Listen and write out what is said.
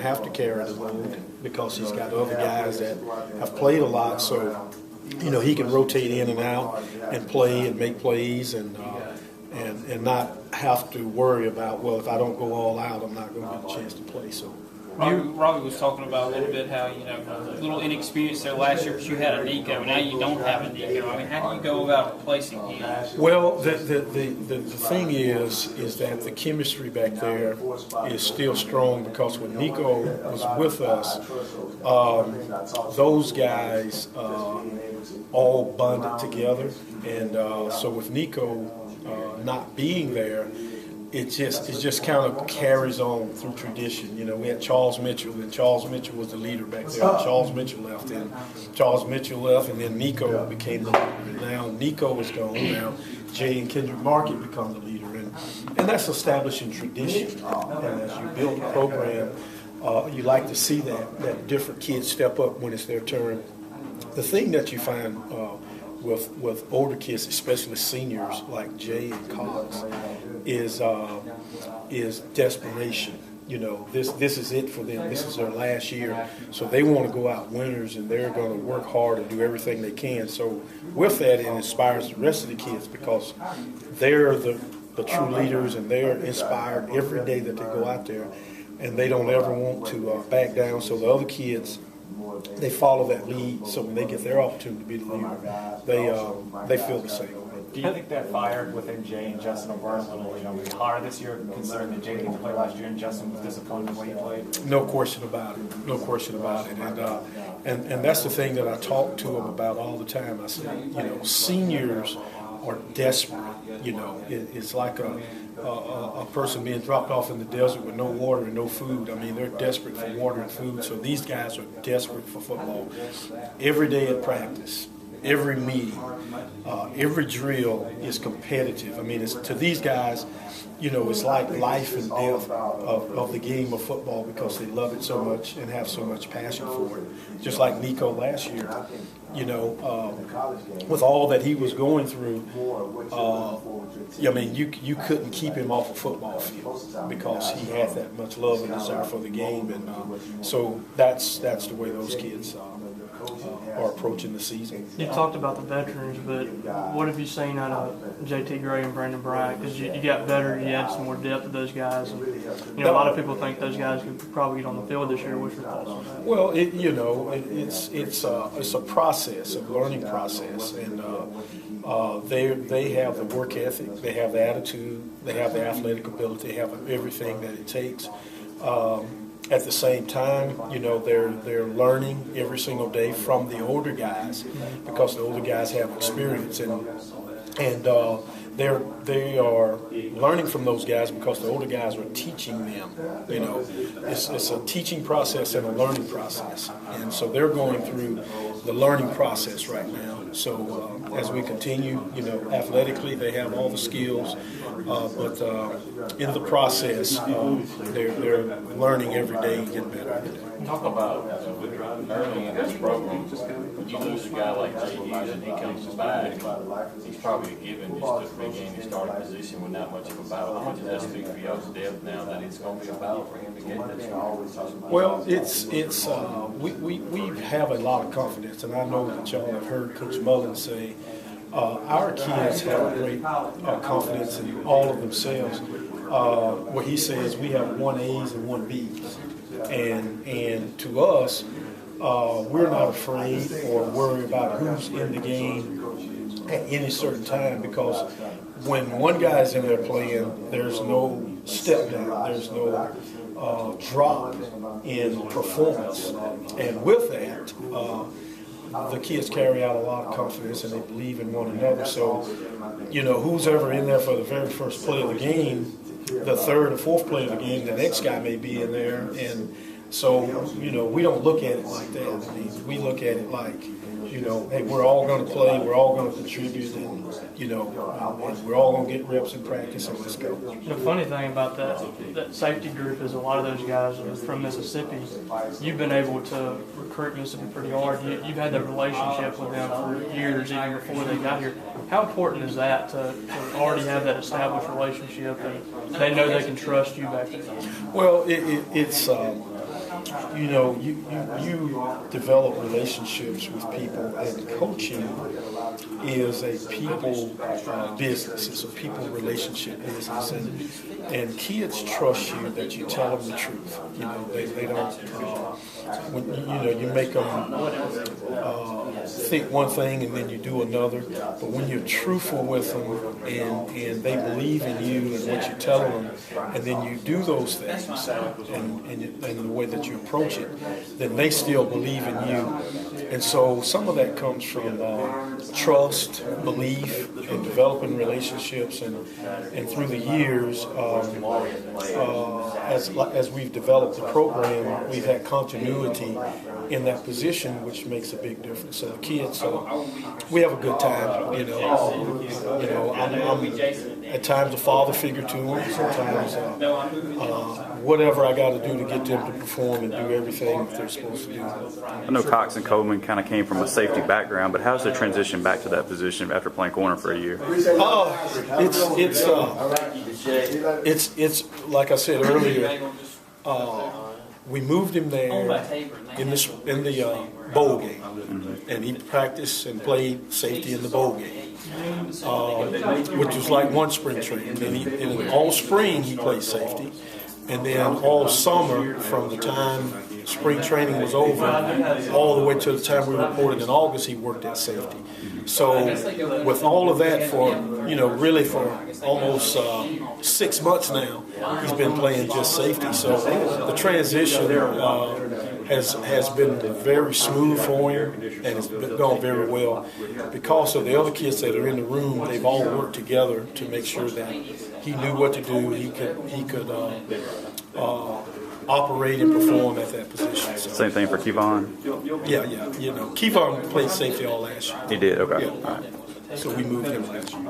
have to carry the load because he's got other guys that have played a lot. So, he can rotate in and out and play and make plays and not have to worry about, well, if I don't go all out, I'm not going to get a chance to play. So. Robbie was talking about a little bit how, a little inexperienced there last year, but you had a Nico. Now you don't have a Nico. I mean, how do you go about replacing him? Well, the thing is that the chemistry back there is still strong because when Nico was with us, those guys all bonded together. And so with Nico not being there, it just kind of carries on through tradition. We had Charles Mitchell, and Charles Mitchell was the leader back there. Charles Mitchell left, and then Nico became the leader. And now Nico is gone. Now Jay and Kendrick Market become the leader, and that's establishing tradition. And as you build a program, you like to see that different kids step up when it's their turn. The thing that you find with older kids, especially seniors like Jay and Cox, is desperation. This is it for them. This is their last year, so they want to go out winners, and they're going to work hard and do everything they can. So with that, it inspires the rest of the kids because they're the true leaders, and they're inspired every day that they go out there, and they don't ever want to back down. So the other kids, they follow that lead, so when they get their opportunity to be the leader, they feel the same. Do you think that fire within Jay and Justin will burn a little higher this year, considering that Jay didn't play last year and Justin was disappointed the way he played? No question about it. No question about it. And that's the thing that I talk to them about all the time. I say, seniors are desperate. It's like a person being dropped off in the desert with no water and no food. I mean, they're desperate for water and food. So these guys are desperate for football. Every day at practice, every meeting, every drill is competitive. I mean, to these guys, it's like life and death of the game of football because they love it so much and have so much passion for it. Just like Nico last year, with all that he was going through, you couldn't keep him off a football field because he had that much love and desire for the game, and so that's the way those kids are approaching the season. You talked about the veterans, but what have you seen out of J.T. Gray and Brandon Bryant? Because you got better, you had some more depth of those guys. And, a lot of people think those guys could probably get on the field this year. What's your thoughts on that? Well, it's a process, a learning process, and they have the work ethic, they have the attitude, they have the athletic ability, they have everything that it takes. At the same time, they're learning every single day from the older guys because the older guys have experience, and they are learning from those guys because the older guys are teaching them. It's a teaching process and a learning process, and so they're going through the learning process right now. So as we continue, athletically, they have all the skills, but in the process, they're learning every day and getting better every day. Talk about early in this program, you lose a guy like Jay Hughes and he comes back, he's probably a given just to regain his starting position with not much of a battle. How much does that speak for y'all's depth now that it's going to be a battle for him to get this one? Well, we have a lot of confidence, and I know that y'all have heard Coach Mullen say our kids have great confidence in all of themselves. What he says, we have 1 A's and 1 B's, and to us, we're not afraid or worried about who's in the game at any certain time, because when one guy's in there playing, there's no step down, there's no drop in performance, and with that, the kids carry out a lot of confidence and they believe in one another. So, who's ever in there for the very first play of the game, the third or fourth play of the game, the next guy may be in there. And so, we don't look at it like that. I mean, we look at it like, hey, we're all going to play, we're all going to contribute, and, we're all going to get reps in practice, and let's go. The funny thing about that safety group is a lot of those guys are from Mississippi. You've been able to recruit Mississippi pretty hard. You've had that relationship with them for years, even before they got here. How important is that to already have that established relationship and they know they can trust you back there? Well, it's you know, you develop relationships with people, and coaching is a people business. It's a people relationship business, and kids trust you that you tell them the truth. You know, they don't. When you know, you make them think one thing and then you do another. But when you're truthful with them and they believe in you and what you're telling them, and then you do those things and the way that you approach it, then they still believe in you. And so some of that comes from trust, belief, and developing relationships. And through the years, as we've developed the program, we've had continuity in that position, which makes a big difference. So the kids, we have a good time. You know, I'm at times a father figure to them. Sometimes whatever I got to do to get them to perform and do everything that they're supposed to do. I know Cox and Coleman kind of came from a safety background, but how's the transition back to that position after playing corner for a year? It's like I said earlier. We moved him there in the bowl game, and he practiced and played safety in the bowl game, which was like one spring training. And all spring he played safety, and then all summer from the time spring training was over all the way to the time we reported in August, he worked at safety. So with all of that for really for almost 6 months now, he's been playing just safety. So the transition has been very smooth for him, and it's gone very well. Because of the other kids that are in the room, they've all worked together to make sure that he knew what to do. He could operate and perform at that position. So, same thing for Kevon? Yeah. Kevon played safety all last year. He did, okay. Yeah. All right. So we moved him last year.